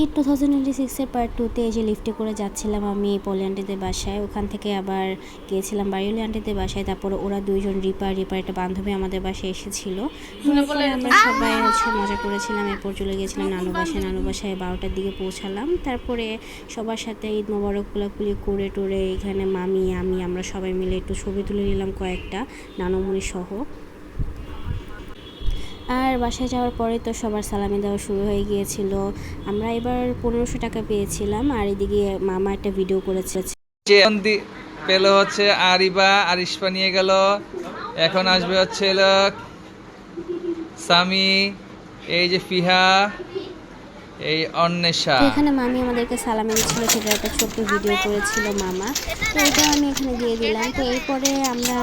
Eid 2026-এর part 2-তে এই যে লিফটে করে যাচ্ছিলাম আমি পলি আন্টিদের বাসায়। ওখান থেকে আবার গিয়েছিলাম বাড়িওয়ালি আন্টিদের বাসায়। তারপরে ওরা দুইজন রিপার একটা বান্ধবী আমাদের বাসায় এসেছিল। এরপরে আমরা সবাই মজা করেছিলাম। এরপর চলে গিয়েছিলাম নানু বাসায়। নানু বাসায় 12টার দিকে পৌঁছালাম। তারপরে সবার সাথে ঈদ মোবারক কুলাকুলি করে টোরে এখানে মামি আমরা সবাই মিলে একটু ছবি তুলে নিলাম কয়েকটা, নানুমণি সহ। আর বাসায় যাওয়ার পরে তো সবার সালামি দেওয়া শুরু হয়ে গিয়েছিল। আমরা এবার 1500 টাকা পেয়েছিলাম। আর এদিকে মামা একটা ভিডিও করেছে। পেল হচ্ছে আরিবা, আরিশপা নিয়ে গেল। এখন আসবে হচ্ছে সামি, এই যে ফিহা, এই অন্বেষা। এখানে মামি আমাদেরকে সালামি দিচ্ছিল, সেটা একটা ছোট্ট ভিডিও করেছিল মামা। তো এটা আমি এখানে দিয়ে দিলাম। তো এরপরে আমরা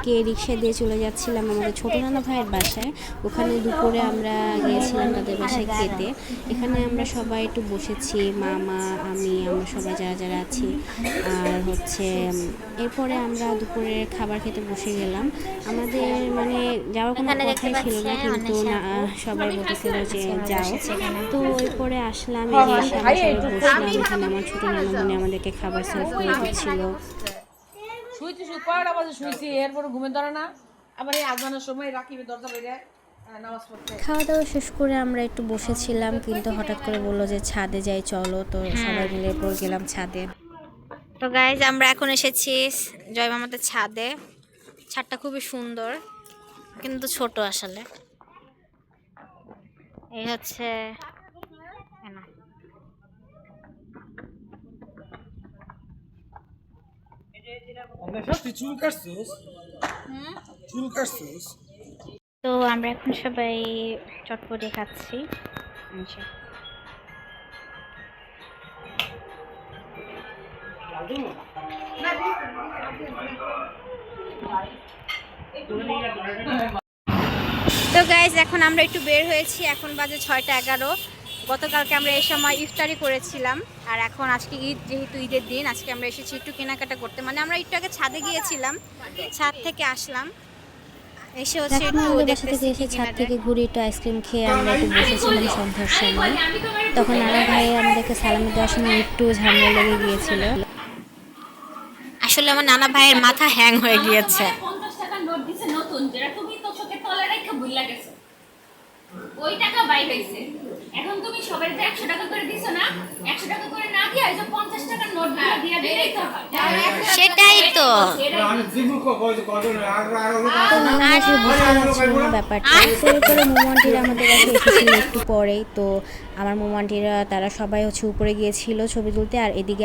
গিয়ে রিক্সা দিয়ে চলে যাচ্ছিলাম আমাদের ছোটো নানা ভাইয়ের বাসায়। ওখানে দুপুরে আমরা গিয়েছিলাম তাদের বাসায় খেতে। এখানে আমরা সবাই একটু বসেছি, মামা আমরা সবাই যারা যারা আছি। আর এরপরে আমরা দুপুরে খাবার খেতে বসে গেলাম। আমাদের মানে যাওয়ার কোনো কথাই ছিল না, কিন্তু সবাই বলতেছিল যে যাও। তো এরপরে আসলাম, এসে আমরা সবাই বসলাম। এখানে আমার ছোটো নানুমণি আমাদেরকে খাবার সার্ভ করে দিচ্ছিল। খাওয়া দাওয়া শেষ করে আমরা একটু বসেছিলাম, কিন্তু হঠাৎ করে বললো যে ছাদে যাই চলো। তো সবাই মিলে এরপর গেলাম ছাদে। তো গাইজ আমরা এখন এসেছি জয় মামাদের ছাদে। ছাদটা খুবই সুন্দর কিন্তু ছোট আসলে। এই হচ্ছে তো আমরা এখন সবাই চটপটি খাচ্ছি। তো গাইজ এখন আমরা একটু বের হয়েছি, এখন বাজে 6টা 11। গতকালকে আমরা এই সময় ইফতারি করেছিলাম, আর এখন আজকে ঈদ, যেহেতু ঈদের দিন আজকে আমরা এসেছি একটু কেনাকাটা করতে। মানে আমরা একটু আগে ছাদে গিয়েছিলাম, ছাদ থেকে আসলাম, এসে হচ্ছে ছাদ থেকে ঘুরে একটু আইসক্রিম খেয়ে আমরা একটু বসেছিলাম সন্ধ্যার সময়। তখন নানা ভাই আমাদেরকে সালামি দেওয়ার সময় একটু ঝামেলা লেগে গিয়েছিল। আসলে আমার নানা ভাইয়ের মাথা হ্যাং হয়ে গিয়েছে। ওই টাকা বাইর হইছে, এখন তুমি সবাই তো 100 টাকা করে দিছো না, 100 টাকা করে না দিয়া এই যে 50 টাকার নোট দিয়া দিলেই তো হয়। সেটাই তো ব্যাপারটা। এরপরে মোমান্টিরা আমাদের কাছে এসেছিল একটু পরেই। তো আমার মোমান্টিরা তারা সবাই উপরে গিয়েছিল ছবি তুলতে। আর এদিকে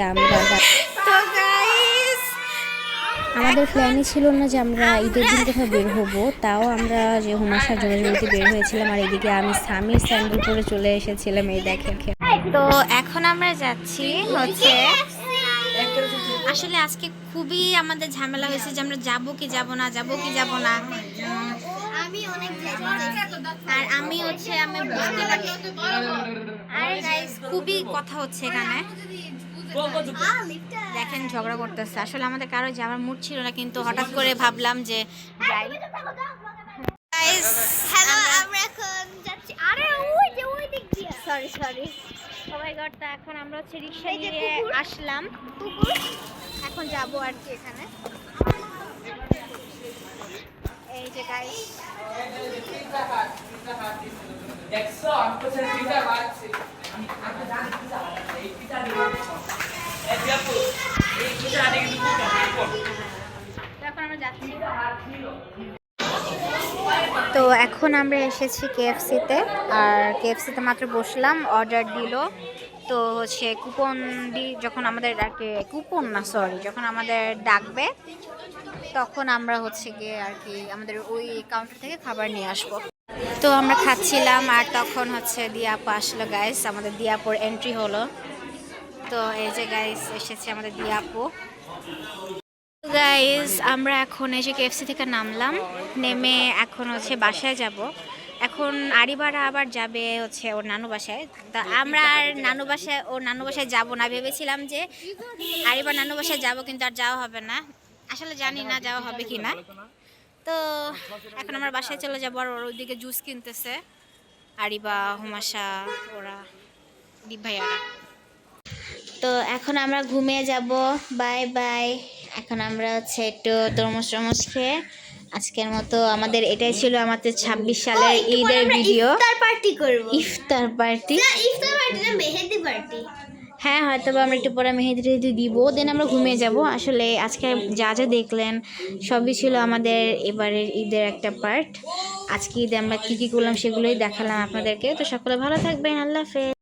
আমাদের প্ল্যানই ছিল না যে আমরা ঈদের দিন কোথাও বের হবো, তাও আমরা যে হুমাশা জোড়াজুড়িতে বের হয়েছিলাম। আর এদিকে আমি স্বামীর স্যান্ডেল পরে চলে এসেছিলাম, এই দেখেন। তো এখন আমরা যাচ্ছি হচ্ছে, আসলে আজকে খুবই আমাদের ঝামেলা হয়েছে যে আমরা যাবো কি যাব না, যাবো কি যাব না। আর আমি বুঝতে পারছি। আর গাইস খুবই কথা হচ্ছে এখানে, দেখেন ঝগড়া করতেছে। আসলে আমাদের কারো যাওয়ার মুড ছিল না, কিন্তু হঠাৎ করে ভাবলাম যে যাই। হ্যালো, আমরা এখন যাচ্ছি। আরে ওই যে ওই দিক দিয়ে, সরি সবাই গড়টা। এখন আমরা হচ্ছে রিক্সা নিয়ে আসলাম, এখন যাবো আর কি এখানে। এই যে গাইস তো এখন আমরা এসেছি কেএফসিতে। আর কেএফসিতে মাত্র বসলাম, অর্ডার দিল। তো হচ্ছে কুপন যখন আমাদের ডাকে, কুপন না সরি, যখন আমাদের ডাকবে তখন আমরা গিয়ে আর কি আমাদের ওই কাউন্টার থেকে খাবার নিয়ে আসবো। তো আমরা খাচ্ছিলাম, আর তখন দিয়াপু আসলো গাইস, আমাদের দিয়াপুর এন্ট্রি হলো। তো এই যে গাইস এসেছে আমাদের দিয়াপু। গাইস আমরা এখন এসে কেএফসি থেকে নামলাম, নেমে এখন বাসায় যাব। এখন আরিবারা আবার যাবে ওর নানু বাসায়। তা আমরা আর ওর নানু বাসায় যাবো না, ভেবেছিলাম যে আরিবার নানু বাসায় যাবো, কিন্তু আর যাওয়া হবে না। আসলে জানি না যাওয়া হবে কি না। তো এখন আমরা বাসায় চলে যাবো। আর ওর ওইদিকে জুস কিনতেছে আরিবা, হুমাশা, ওরা। দীপ ভাইয়ারা। তো এখন আমরা ঘুমিয়ে যাব, বাই বাই। এখন আমরা হচ্ছে একটু তরমুজ টরমুজ খেয়ে আজকের মতো আমাদের এটাই ছিল আমাদের 26 সালের ঈদের ভিডিও। ইফতার পার্টি করব। ইফতার পার্টি, ইফতার পার্টি না, মেহেদি পার্টি। হ্যাঁ হয়তো বা আমরা একটু পরে মেহেদি টেহেদি দিব, দেন আমরা ঘুমিয়ে যাব। আসলে আজকে যা যা দেখলেন সবই ছিল আমাদের এবারের ঈদের একটা পার্ট। আজকে ঈদে আমরা কী কী করলাম সেগুলোই দেখালাম আপনাদেরকে। তো সকলে ভালো থাকবেন, আল্লাহ হাফেজ।